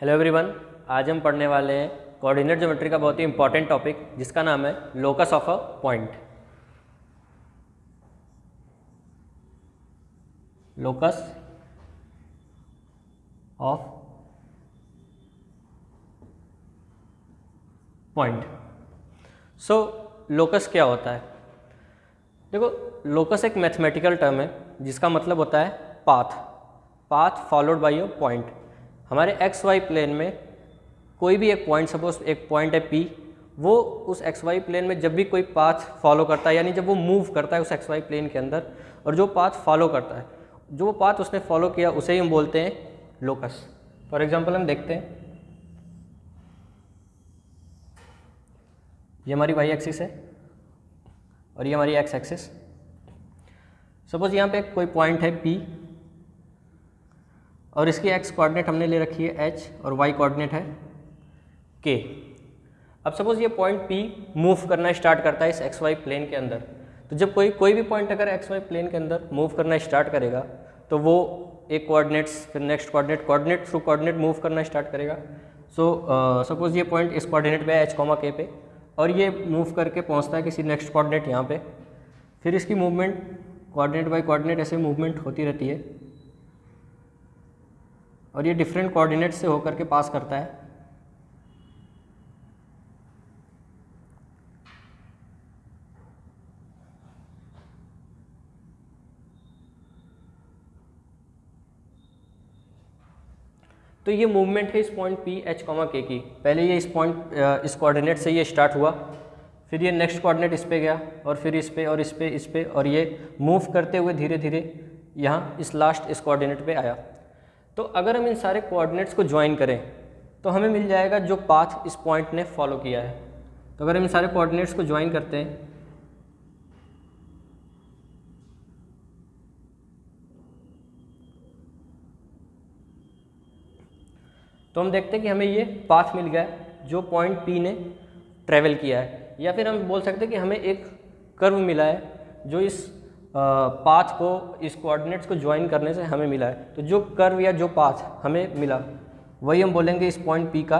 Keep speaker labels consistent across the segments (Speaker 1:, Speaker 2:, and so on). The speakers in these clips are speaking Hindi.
Speaker 1: हेलो एवरीवन, आज हम पढ़ने वाले हैं कोऑर्डिनेट ज्योमेट्री का बहुत ही इंपॉर्टेंट टॉपिक जिसका नाम है locus of a point. Locus of point. So locus क्या होता है? देखो, लोकस एक मैथमेटिकल टर्म है जिसका मतलब होता है path followed by a point. हमारे एक्स वाई प्लेन में कोई भी एक पॉइंट, सपोज एक पॉइंट है P, वो उस एक्स वाई प्लेन में जब भी कोई पाथ फॉलो करता है, यानी जब वो मूव करता है उस एक्स वाई प्लेन के अंदर, और जो पाथ फॉलो करता है, जो वो पाथ उसने फॉलो किया, उसे ही हम बोलते हैं लोकस। फॉर एग्जांपल हम देखते हैं, ये हमारी वाई एक्सिस है और ये हमारी एक्स एक्सिस। सपोज यहाँ पे कोई पॉइंट है P और इसकी एक्स कोऑर्डिनेट हमने ले रखी है H और वाई कोऑर्डिनेट है K। अब सपोज ये पॉइंट P मूव करना स्टार्ट करता है इस एक्स वाई प्लेन के अंदर, तो जब कोई भी पॉइंट अगर एक्स वाई प्लेन के अंदर मूव करना स्टार्ट करेगा तो वो एक कोऑर्डिनेट्स, फिर next coordinate through coordinate move करना स्टार्ट करेगा। सो सपोज ये पॉइंट इस कोऑर्डिनेट पे है H, K पे, और ये मूव करके पहुंचता है किसी नेक्स्ट कोऑर्डिनेट यहाँ पे। फिर इसकी मूवमेंट कोऑर्डिनेट बाय कोऑर्डिनेट ऐसे मूवमेंट होती रहती है और ये डिफरेंट कोऑर्डिनेट से होकर के पास करता है। तो ये मूवमेंट है इस पॉइंट P, H, K की। पहले ये इस पॉइंट इस कोऑर्डिनेट से ये स्टार्ट हुआ, फिर ये नेक्स्ट कोऑर्डिनेट इस पे गया और फिर इस पे और इस पे इस पे, और ये मूव करते हुए धीरे धीरे यहाँ इस लास्ट इस कोऑर्डिनेट पे आया। तो अगर हम इन सारे कोऑर्डिनेट्स को ज्वाइन करें तो हमें मिल जाएगा जो पाथ इस पॉइंट ने फॉलो किया है। तो अगर हम इन सारे कोऑर्डिनेट्स को ज्वाइन करते हैं तो हम देखते हैं कि हमें ये पाथ मिल गया है जो पॉइंट P ने ट्रेवल किया है, या फिर हम बोल सकते हैं कि हमें एक कर्व मिला है जो इस पाथ को, इस कोऑर्डिनेट्स को ज्वाइन करने से हमें मिला है। तो जो कर्व या जो पाथ हमें मिला वही हम बोलेंगे इस पॉइंट P का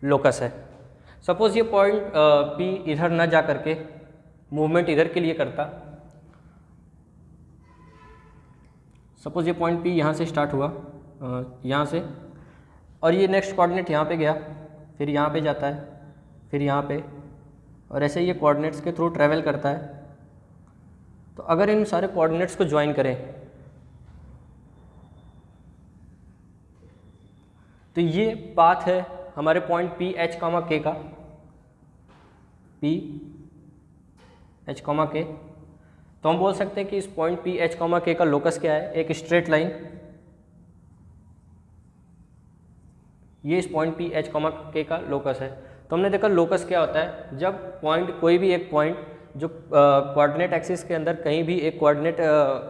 Speaker 1: लोकस है। सपोज ये पॉइंट P इधर ना जा करके मूवमेंट इधर के लिए करता, सपोज ये पॉइंट P यहाँ से स्टार्ट हुआ, यहाँ से, और ये नेक्स्ट कोऑर्डिनेट यहाँ पे गया, फिर यहाँ पे जाता है, फिर यहाँ पे, और ऐसे ये कोऑर्डिनेट्स के थ्रू ट्रैवल करता है। तो अगर इन सारे कोऑर्डिनेट्स को ज्वाइन करें तो ये पाथ है हमारे पॉइंट P, H, K का, P, H, K। तो हम बोल सकते हैं कि इस पॉइंट P, H, K का लोकस क्या है? एक स्ट्रेट लाइन। ये इस पॉइंट P, H, K का लोकस है। तो हमने देखा लोकस क्या होता है, जब पॉइंट, कोई भी एक पॉइंट जो कोऑर्डिनेट एक्सिस के अंदर कहीं भी एक कोऑर्डिनेट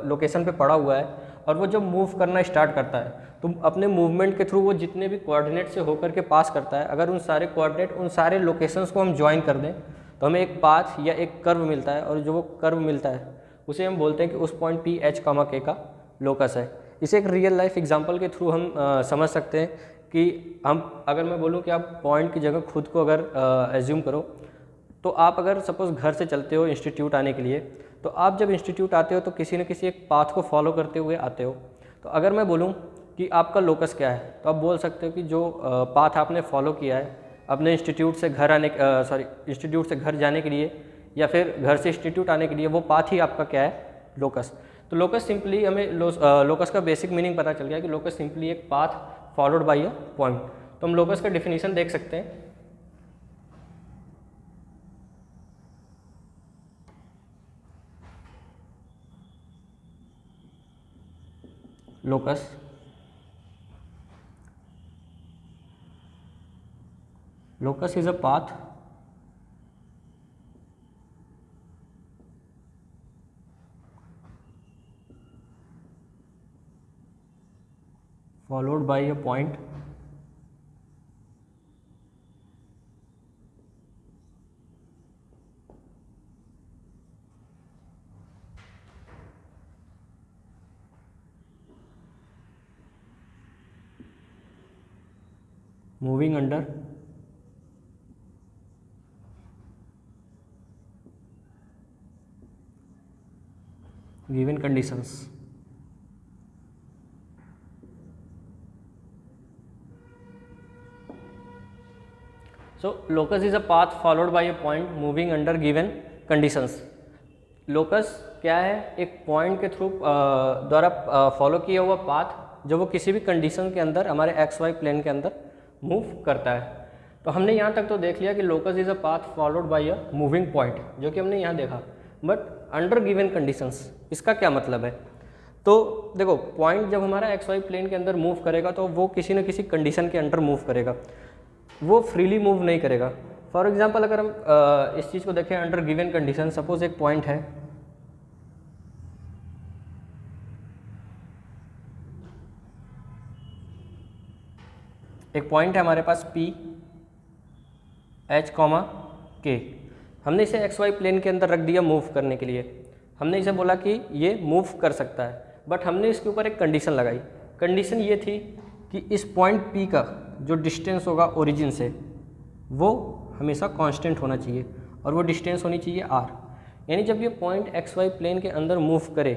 Speaker 1: लोकेशन पे पड़ा हुआ है और वो जब मूव करना स्टार्ट करता है तो अपने मूवमेंट के थ्रू वो जितने भी कोऑर्डिनेट से होकर के पास करता है, अगर उन सारे कोऑर्डिनेट, उन सारे लोकेशंस को हम ज्वाइन कर दें तो हमें एक पाथ या एक कर्व मिलता है, और जो वो कर्व मिलता है उसे हम बोलते हैं कि उस पॉइंट P, H, K का लोकस है। इसे एक रियल लाइफ एग्जांपल के थ्रू हम समझ सकते हैं कि हम, अगर मैं बोलूं कि आप पॉइंट की जगह खुद को अगर एज्यूम करो, तो आप अगर सपोज घर से चलते हो इंस्टीट्यूट आने के लिए, तो आप जब इंस्टीट्यूट आते हो तो किसी न किसी एक पाथ को फॉलो करते हुए आते हो। तो अगर मैं बोलूं कि आपका लोकस क्या है, तो आप बोल सकते हो कि जो पाथ आपने फॉलो किया है अपने इंस्टीट्यूट से घर आने, इंस्टीट्यूट से घर जाने के लिए या फिर घर से इंस्टीट्यूट आने के लिए, वो पाथ ही आपका क्या है? लोकस। तो लोकस सिंपली, हमें लोकस का बेसिक मीनिंग पता चल गया कि लोकस सिंपली एक path followed by a point. तो हम लोकस का डिफिनीशन देख सकते हैं। Locus is a path followed by a point moving under given conditions. So locus is a path followed by a point moving under given conditions। Locus क्या है? एक पॉइंट के थ्रू द्वारा फॉलो किया हुआ पाथ जो वो किसी भी कंडीशन के अंदर हमारे एक्स वाई प्लेन के अंदर मूव करता है। तो हमने यहाँ तक तो देख लिया कि locus is a path followed by a moving point, जो कि हमने यहाँ देखा। बट अंडर गिवन कंडीशंस, इसका क्या मतलब है? तो देखो, पॉइंट जब हमारा एक्स वाई प्लेन के अंदर मूव करेगा तो वो किसी न किसी कंडीशन के अंडर मूव करेगा, वो फ्रीली मूव नहीं करेगा। फॉर एग्जांपल अगर हम इस चीज़ को देखें अंडर गिवन कंडीशन, सपोज एक पॉइंट है, एक पॉइंट है हमारे पास P H, K। हमने इसे एक्स वाई प्लेन के अंदर रख दिया मूव करने के लिए। हमने इसे बोला कि ये मूव कर सकता है, बट हमने इसके ऊपर एक कंडीशन लगाई। कंडीशन ये थी कि इस पॉइंट P का जो डिस्टेंस होगा ओरिजिन से वो हमेशा कांस्टेंट होना चाहिए, और वो डिस्टेंस होनी चाहिए r। यानी जब ये पॉइंट एक्स वाई प्लेन के अंदर मूव करे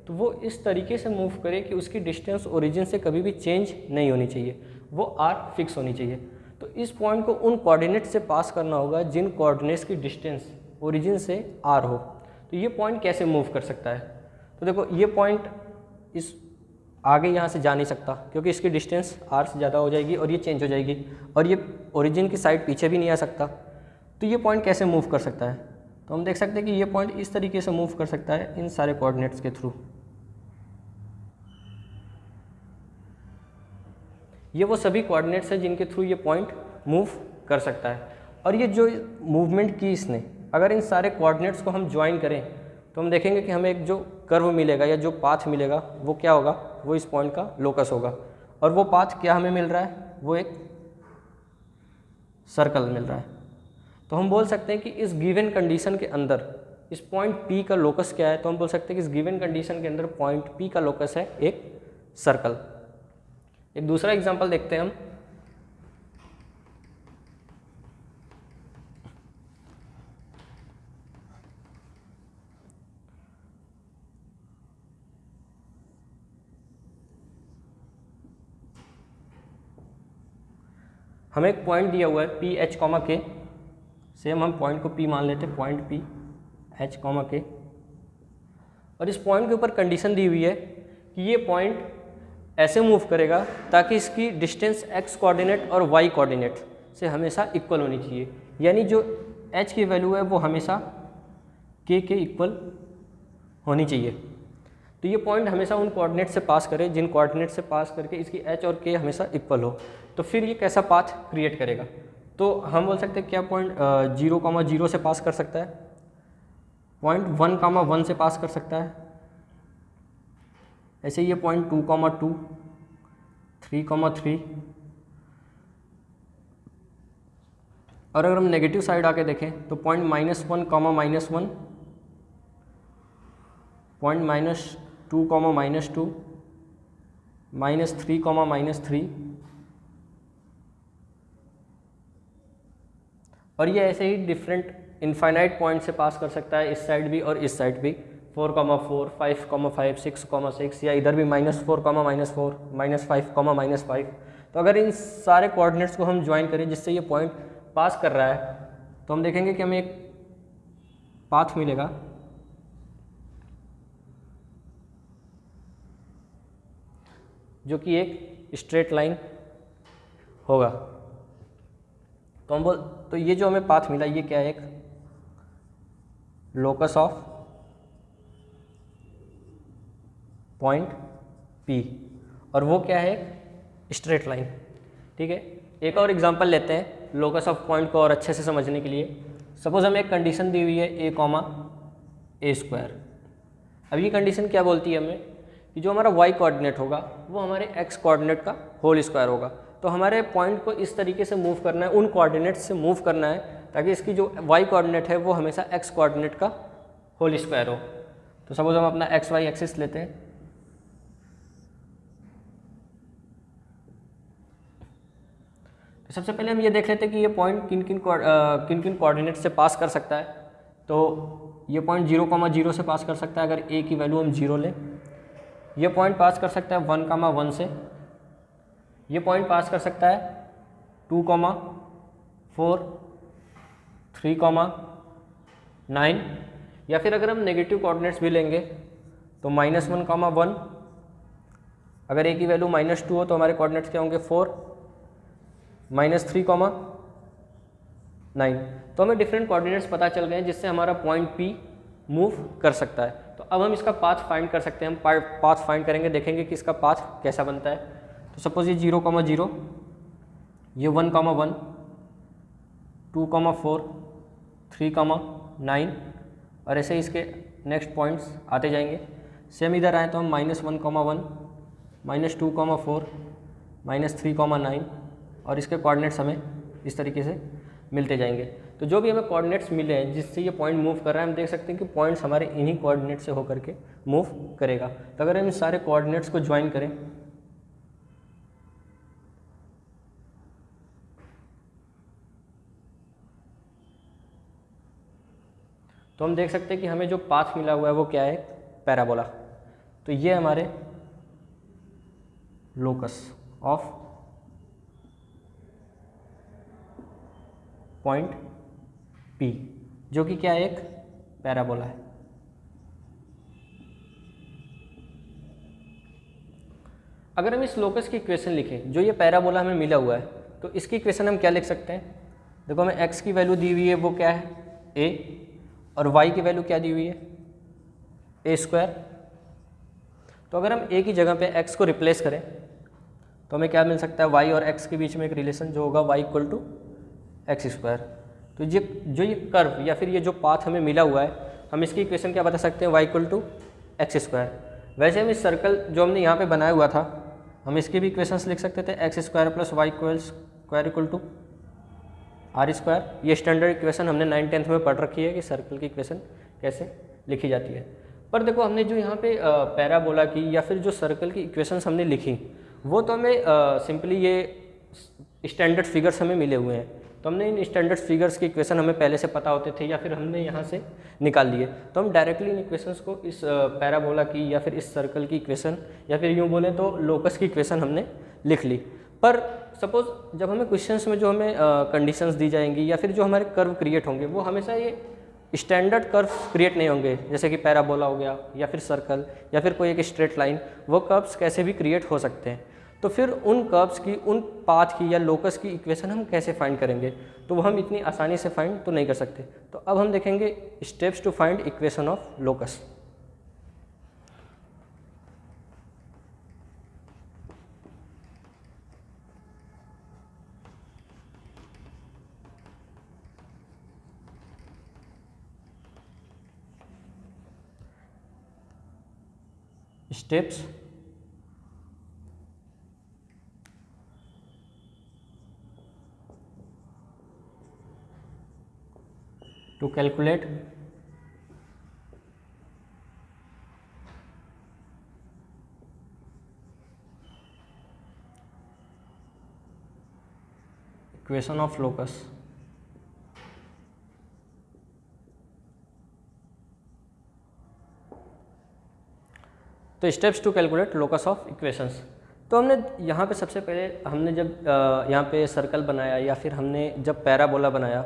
Speaker 1: तो वो इस तरीके से मूव करे कि उसकी डिस्टेंस ओरिजिन से कभी भी चेंज नहीं होनी चाहिए, वो r फिक्स होनी चाहिए। तो इस पॉइंट को उन कोऑर्डिनेट से पास करना होगा जिन कोऑर्डिनेट्स की डिस्टेंस ओरिजिन से r हो। तो ये पॉइंट कैसे मूव कर सकता है? तो देखो, ये पॉइंट इस आगे यहाँ से जा नहीं सकता क्योंकि इसकी डिस्टेंस r से ज़्यादा हो जाएगी और ये चेंज हो जाएगी, और ये ओरिजिन की साइड पीछे भी नहीं आ सकता। तो ये पॉइंट कैसे मूव कर सकता है? तो हम देख सकते हैं कि ये पॉइंट इस तरीके से मूव कर सकता है इन सारे कोऑर्डिनेट्स के थ्रू। ये वो सभी कोऑर्डिनेट्स हैं जिनके थ्रू ये पॉइंट मूव कर सकता है। और ये जो मूवमेंट की इसने, अगर इन सारे कोऑर्डिनेट्स को हम ज्वाइन करें तो हम देखेंगे कि हमें एक जो कर्व मिलेगा या जो पाथ मिलेगा वो क्या होगा? वो इस पॉइंट का लोकस होगा। और वो पाथ क्या हमें मिल रहा है? वो एक सर्कल मिल रहा है। तो हम बोल सकते हैं कि इस गिवन कंडीशन के अंदर इस पॉइंट P का लोकस क्या है? तो हम बोल सकते हैं कि इस गिवन कंडीशन के अंदर पॉइंट P का लोकस है एक सर्कल। एक दूसरा एग्जांपल देखते हैं हम। हमें एक पॉइंट दिया हुआ है P H, K। सेम हम पॉइंट को P मान लेते हैं, पॉइंट P H, K। और इस पॉइंट के ऊपर कंडीशन दी हुई है कि ये पॉइंट ऐसे मूव करेगा ताकि इसकी डिस्टेंस x कोऑर्डिनेट और y कोऑर्डिनेट से हमेशा इक्वल होनी चाहिए। यानी जो h की वैल्यू है वो हमेशा k के इक्वल होनी चाहिए। तो ये पॉइंट हमेशा उन कोऑर्डिनेट से पास करे जिन कोऑर्डिनेट से पास करके इसकी h और k हमेशा इक्वल हो। तो फिर ये कैसा पाथ क्रिएट करेगा? तो हम बोल सकते हैं क्या पॉइंट 0,0 से पास कर सकता है, पॉइंट 1,1 से पास कर सकता है, ऐसे ये पॉइंट 2,2, 3,3। और अगर हम नेगेटिव साइड आके देखें तो पॉइंट -1, -1, पॉइंट -2, -2, -3, -3। और ये ऐसे ही डिफरेंट इनफाइनाइट पॉइंट से पास कर सकता है, इस साइड भी और इस साइड भी। 4,4, 5,5, 6,6, या इधर भी -4, -4, -5, -5। तो अगर इन सारे कोऑर्डिनेट्स को हम ज्वाइन करें जिससे ये पॉइंट पास कर रहा है तो हम देखेंगे कि हमें एक पाथ मिलेगा जो कि एक स्ट्रेट लाइन होगा। तो ये जो हमें पाथ मिला ये क्या है? एक लोकस ऑफ पॉइंट P, और वो क्या है? Straight line. ठीक है, एक और एग्जांपल लेते हैं लोकस ऑफ पॉइंट को और अच्छे से समझने के लिए। सपोज हमें एक कंडीशन दी हुई है a, a²। अब ये कंडीशन क्या बोलती है हमें कि जो हमारा y कोऑर्डिनेट होगा वो हमारे x कोऑर्डिनेट का होल स्क्वायर होगा। तो हमारे पॉइंट को इस तरीके से मूव करना है, उन कोऑर्डिनेट्स से मूव करना है ताकि इसकी जो y कोऑर्डिनेट है वो हमेशा x कोऑर्डिनेट का होल स्क्वायर हो। तो सपोज हम अपना एक्स वाई एक्सिस लेते हैं, तो सबसे पहले हम ये देख लेते हैं कि ये पॉइंट किन किन कोऑर्डिनेट से पास कर सकता है। तो ये पॉइंट 0,0 से पास कर सकता है अगर ए की वैल्यू हम 0 लें। ये पॉइंट पास कर सकता है 1,1 से। ये पॉइंट पास कर सकता है 2,4, 3,9, या फिर अगर हम नेगेटिव कोऑर्डिनेट्स भी लेंगे तो -1,1। अगर ए की वैल्यू -2 हो तो हमारे कोऑर्डिनेट्स क्या होंगे 4, -3,9। तो हमें डिफरेंट कोऑर्डिनेट्स पता चल गए हैं जिससे हमारा पॉइंट पी मूव कर सकता है। तो अब हम इसका पाथ फाइंड कर सकते हैं। हम पाथ फाइंड करेंगे, देखेंगे कि इसका पाथ कैसा बनता है। तो सपोज ये 0,0, ये 1,1, 2,4, 3,9 और ऐसे ही इसके नेक्स्ट पॉइंट्स आते जाएंगे। सेम इधर आए तो हम -1,1, -2,4, -3,9 और इसके कोऑर्डिनेट्स हमें इस तरीके से मिलते जाएंगे। तो जो भी हमें कोऑर्डिनेट्स मिले हैं जिससे ये पॉइंट मूव कर रहा है, हम देख सकते हैं कि पॉइंट्स हमारे इन्हीं कोऑर्डिनेट से होकर के मूव करेगा। तो अगर हम इन सारे कोऑर्डिनेट्स को ज्वाइन करें तो हम देख सकते हैं कि हमें जो पाथ मिला हुआ है वो क्या है, पैराबोला। तो ये हमारे लोकस ऑफ पॉइंट पी, जो कि क्या है, एक पैराबोला है। अगर हम इस लोकस की इक्वेशन लिखें, जो ये पैराबोला हमें मिला हुआ है, तो इसकी इक्वेशन हम क्या लिख सकते हैं। देखो हमें x की वैल्यू दी हुई है वो क्या है a, और y की वैल्यू क्या दी हुई है a²। तो अगर हम a की जगह पे x को रिप्लेस करें तो हमें क्या मिल सकता है, y और x के बीच में एक रिलेशन जो होगा y = x²। तो जो ये कर्व या फिर ये जो पाथ हमें मिला हुआ है, हम इसकी इक्वेशन क्या बता सकते हैं, y = x²। वैसे हम इस सर्कल जो हमने यहाँ पे बनाया हुआ था, हम इसकी भी इक्वेशंस लिख सकते थे, x² + y² = r²। ये स्टैंडर्ड इक्वेशन हमने 9th-10th में पढ़ रखी है कि सर्कल की इक्वेशन कैसे लिखी जाती है। पर देखो हमने जो यहाँ पे पैराबोला की या फिर जो सर्कल की इक्वेशंस हमने लिखी, वो तो हमें सिंपली ये स्टैंडर्ड फिगर्स हमें मिले हुए हैं। तो हमने इन स्टैंडर्ड फिगर्स की इक्वेशन हमें पहले से पता होते थे या फिर हमने यहाँ से निकाल लिए, तो हम डायरेक्टली इन इक्वेशंस को इस पैराबोला की या फिर इस सर्कल की इक्वेशन या फिर यूँ बोलें तो लोकस की इक्वेशन हमने लिख ली। पर सपोज जब हमें क्वेश्चंस में जो हमें कंडीशंस दी जाएंगी या फिर जो हमारे कर्व क्रिएट होंगे, वो हमेशा ये स्टैंडर्ड कर्व क्रिएट नहीं होंगे, जैसे कि पैराबोला हो गया या फिर सर्कल या फिर कोई एक स्ट्रेट लाइन, वो कर्व्स कैसे भी क्रिएट हो सकते हैं। तो फिर उन कर्व्स की, उन पाथ की या लोकस की इक्वेशन हम कैसे फाइंड करेंगे, तो वो हम इतनी आसानी से फाइंड तो नहीं कर सकते। तो अब हम देखेंगे steps to find equation of locus. Steps to calculate equation of locus। तो steps to calculate locus of equations. तो हमने यहाँ पे सबसे पहले हमने जब यहाँ पे सर्कल बनाया या फिर हमने जब पैराबोला बनाया,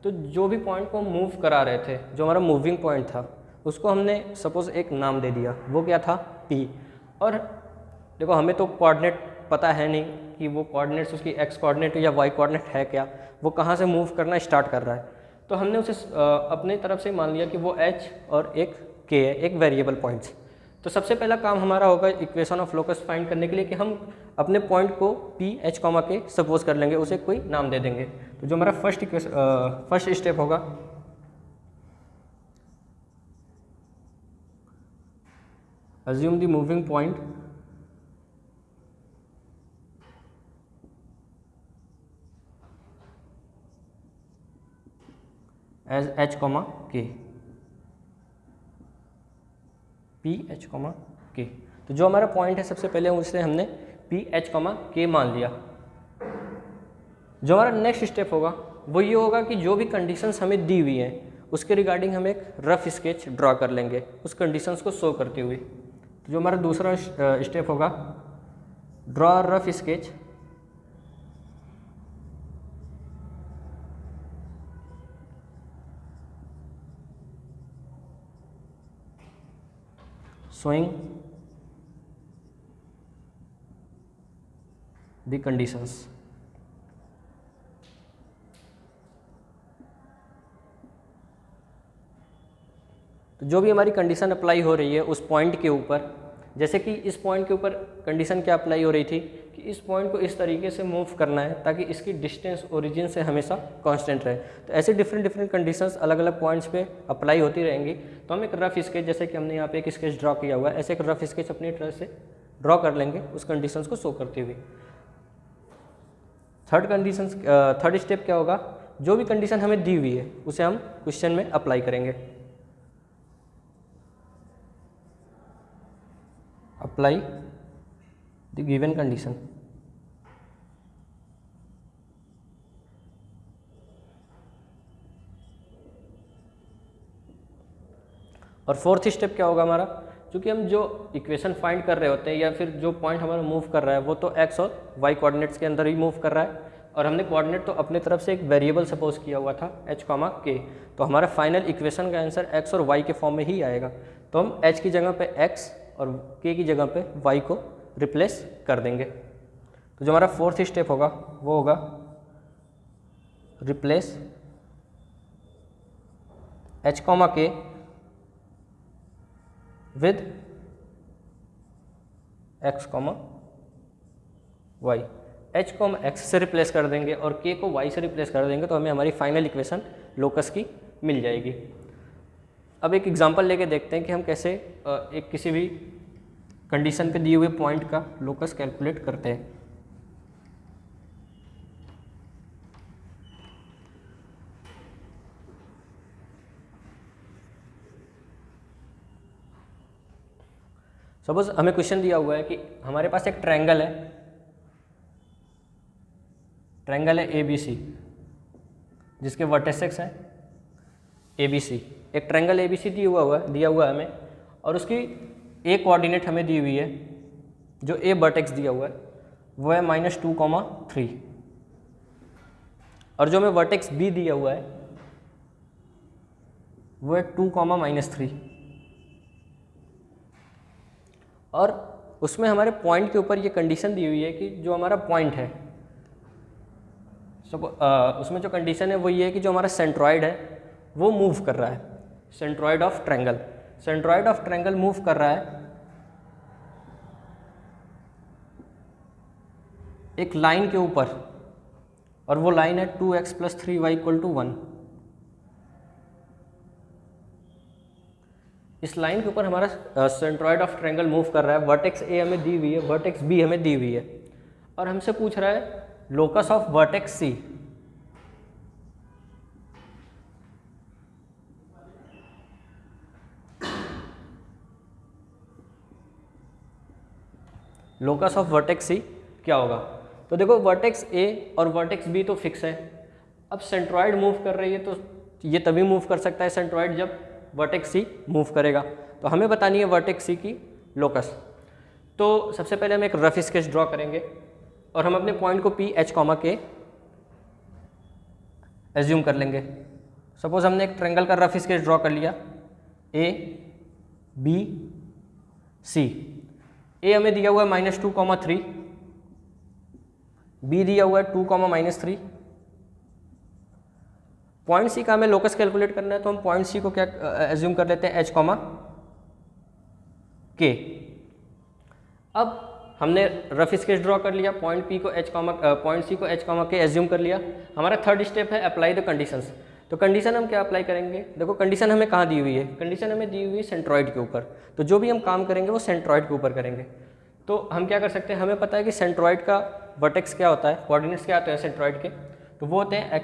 Speaker 1: तो जो भी पॉइंट को हम मूव करा रहे थे, जो हमारा मूविंग पॉइंट था, उसको हमने सपोज़ एक नाम दे दिया, वो क्या था P। और देखो हमें तो कोऑर्डिनेट पता है नहीं कि वो कोऑर्डिनेट्स उसकी x कोऑर्डिनेट या y कोऑर्डिनेट है क्या, वो कहाँ से मूव करना स्टार्ट कर रहा है। तो हमने उसे अपने तरफ से मान लिया कि वो h और एक k है, एक वेरिएबल पॉइंट्स। तो सबसे पहला काम हमारा होगा इक्वेशन ऑफ लोकस फाइंड करने के लिए कि हम अपने पॉइंट को P H, K सपोज कर लेंगे, उसे कोई नाम दे देंगे। तो जो हमारा फर्स्ट स्टेप होगा, assume the moving point as H, K, P H, K। तो जो हमारा पॉइंट है सबसे पहले उसे हमने P H, K मान लिया, जो हमारा नेक्स्ट स्टेप होगा वो ये होगा कि जो भी कंडीशंस हमें दी हुई हैं उसके रिगार्डिंग हम एक रफ स्केच ड्रॉ कर लेंगे उस कंडीशंस को शो करते हुए। तो जो हमारा दूसरा स्टेप होगा, draw rough sketch showing the conditions। तो जो भी हमारी कंडीशन अप्लाई हो रही है उस पॉइंट के ऊपर, जैसे कि इस पॉइंट के ऊपर कंडीशन क्या अप्लाई हो रही थी कि इस पॉइंट को इस तरीके से मूव करना है ताकि इसकी डिस्टेंस ओरिजिन से हमेशा कांस्टेंट रहे। तो ऐसे डिफरेंट कंडीशंस अलग अलग पॉइंट्स पे अप्लाई होती रहेंगी। तो हम एक रफ स्केच, जैसे कि हमने यहाँ पे एक स्केच ड्रॉ किया हुआ है, ऐसे एक रफ स्केच अपनी तरह से ड्रॉ कर लेंगे उस कंडीशंस को शो करते हुए। थर्ड स्टेप क्या होगा, जो भी कंडीशन हमें दी हुई है उसे हम क्वेश्चन में अप्लाई करेंगे। Apply the given condition. और फोर्थ स्टेप क्या होगा हमारा, क्योंकि हम जो इक्वेशन फाइंड कर रहे होते हैं या फिर जो पॉइंट हमारा मूव कर रहा है वो तो एक्स और वाई कोऑर्डिनेट्स के अंदर ही मूव कर रहा है, और हमने कोऑर्डिनेट तो अपने तरफ से एक वेरिएबल सपोज किया हुआ था h, k। तो हमारा फाइनल इक्वेशन का आंसर x और y के फॉर्म में ही आएगा। तो हम h की जगह पे x और k की जगह पे y को रिप्लेस कर देंगे। तो जो हमारा फोर्थ स्टेप होगा वो होगा replace h, k with x, y। h को हम x से रिप्लेस कर देंगे और k को y से रिप्लेस कर देंगे, तो हमें हमारी फाइनल इक्वेशन लोकस की मिल जाएगी। अब एक एग्जांपल लेके देखते हैं कि हम कैसे एक किसी भी कंडीशन पे दिए हुए पॉइंट का लोकस कैलकुलेट करते हैं। सपोज हमें क्वेश्चन दिया हुआ है कि हमारे पास एक ट्रायंगल है ABC, जिसके वर्टेक्सेस है ABC। एक ट्रायंगल ABC दिया हुआ है हमें, और उसकी A कोऑर्डिनेट हमें दी हुई है, जो A वर्टेक्स दिया हुआ है वो है -2, 3, और जो हमें वर्टेक्स B दिया हुआ है वो है 2, -3। और उसमें हमारे पॉइंट के ऊपर ये कंडीशन दी हुई है कि जो हमारा पॉइंट है, उसमें जो कंडीशन है वो ये है कि जो हमारा सेंट्रॉइड है वो मूव कर रहा है। सेंट्रॉइड ऑफ ट्रायंगल मूव कर रहा है एक लाइन के ऊपर, और वो लाइन है 2x + 3y = 1। इस लाइन के ऊपर हमारा सेंट्रॉइड ऑफ ट्रायंगल मूव कर रहा है। वर्टेक्स A हमें दी हुई है, वर्टेक्स B हमें दी हुई है, और हमसे पूछ रहा है locus of vertex C। Locus of vertex C क्या होगा। तो देखो वर्टेक्स A और वर्टेक्स B तो फिक्स है। अब सेंट्रॉइड मूव कर रही है तो ये तभी मूव कर सकता है सेंट्रॉइड जब वर्टेक्स C मूव करेगा। तो हमें बतानी है वर्टेक्स C की लोकस। तो सबसे पहले हम एक रफ स्केच ड्रॉ करेंगे और हम अपने पॉइंट को P, H, K एज्यूम कर लेंगे। सपोज हमने एक ट्रायंगल का रफ स्केच ड्रॉ कर लिया A, B, C। A हमें दिया हुआ है -2, 3, B दिया हुआ है 2, -3। पॉइंट C का हमें लोकस कैलकुलेट करना है, तो हम पॉइंट C को क्या एज्यूम कर लेते हैं H, K। अब हमने रफ स्केच ड्रॉ कर लिया, पॉइंट C को H, K एज्यूम कर लिया। हमारा थर्ड स्टेप है अप्लाई द कंडीशंस। तो कंडीशन हम क्या अप्लाई करेंगे, देखो कंडीशन हमें कहाँ दी हुई है, कंडीशन हमें दी हुई है सेंट्रॉइड के ऊपर। तो जो भी हम काम करेंगे वो सेंट्रॉइड के ऊपर करेंगे। तो हम क्या कर सकते हैं, हमें पता है कि सेंट्रॉइड का वर्टेक्स क्या होता है, कोऑर्डिनेट्स क्या होते हैं सेंट्रॉइड के, तो वो होते हैं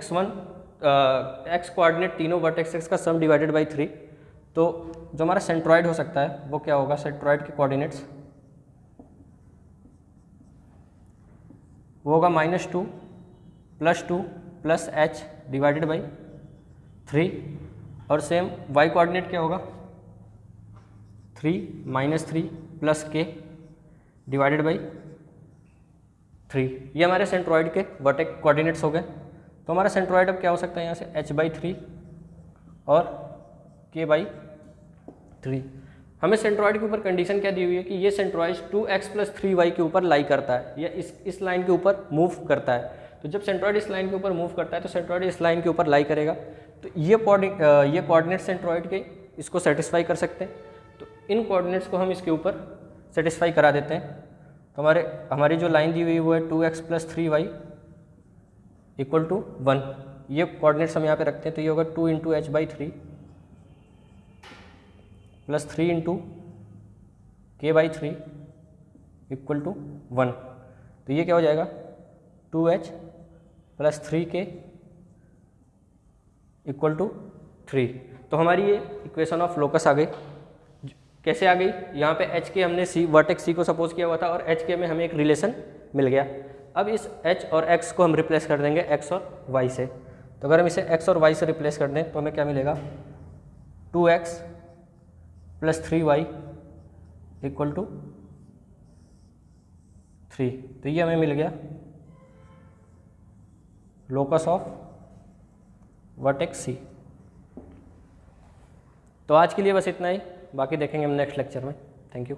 Speaker 1: x कोऑर्डिनेट तीनों वर्टेक्सेस का सम / 3। तो जो हमारा सेंट्रॉइड हो सकता है वो क्या होगा, सेंट्रॉइड के कोऑर्डिनेट्स वो होगा -2 +2 प्लस एच डिवाइडेड बाई 3 और सेम वाई कोऑर्डिनेट क्या होगा 3 -3 प्लस के डिवाइडेड बाई 3। ये हमारे सेंट्रॉइड के वर्टेक्स कोऑर्डिनेट्स हो गए। तो हमारा सेंट्रॉइड अब क्या हो सकता है यहाँ से h/3 और k/3। हमें सेंट्रॉइड के ऊपर कंडीशन क्या दी हुई है कि ये सेंट्रॉइड 2x + 3y के ऊपर लाई करता है या इस लाइन के ऊपर मूव करता है। तो जब सेंट्रॉइड इस लाइन के ऊपर मूव करता है तो सेंट्रॉइड इस लाइन के ऊपर लाई करेगा। तो ये कोऑर्डिनेट सेंट्रॉइड के इसको सेटिस्फाई कर सकते हैं। तो इन कोऑर्डिनेट्स को हम इसके ऊपर सेटिस्फाई करा देते हैं। तो हमारी जो लाइन दी हुई है वो है 2x + 3y = 1। ये कोऑर्डिनेट्स हम यहाँ पे रखते हैं। तो ये होगा 2 × h/3 प्लस 3 × k/3 = 1। तो ये क्या हो जाएगा 2h + 3k = 3। तो हमारी ये इक्वेशन ऑफ लोकस आ गई। कैसे आ गई, यहाँ पे एच के हमने सी वर्टेक्स सी को सपोज किया हुआ था और एच के में हमें एक रिलेशन मिल गया। अब इस एच और एक्स को हम रिप्लेस कर देंगे एक्स और वाई से। तो अगर हम इसे एक्स और वाई से रिप्लेस कर दें तो हमें क्या मिलेगा 2x + 3y = 3। तो ये हमें मिल गया लोकस ऑफ वर्टेक्स सी। तो आज के लिए बस इतना ही, बाकी देखेंगे हम नेक्स्ट लेक्चर में। Thank you.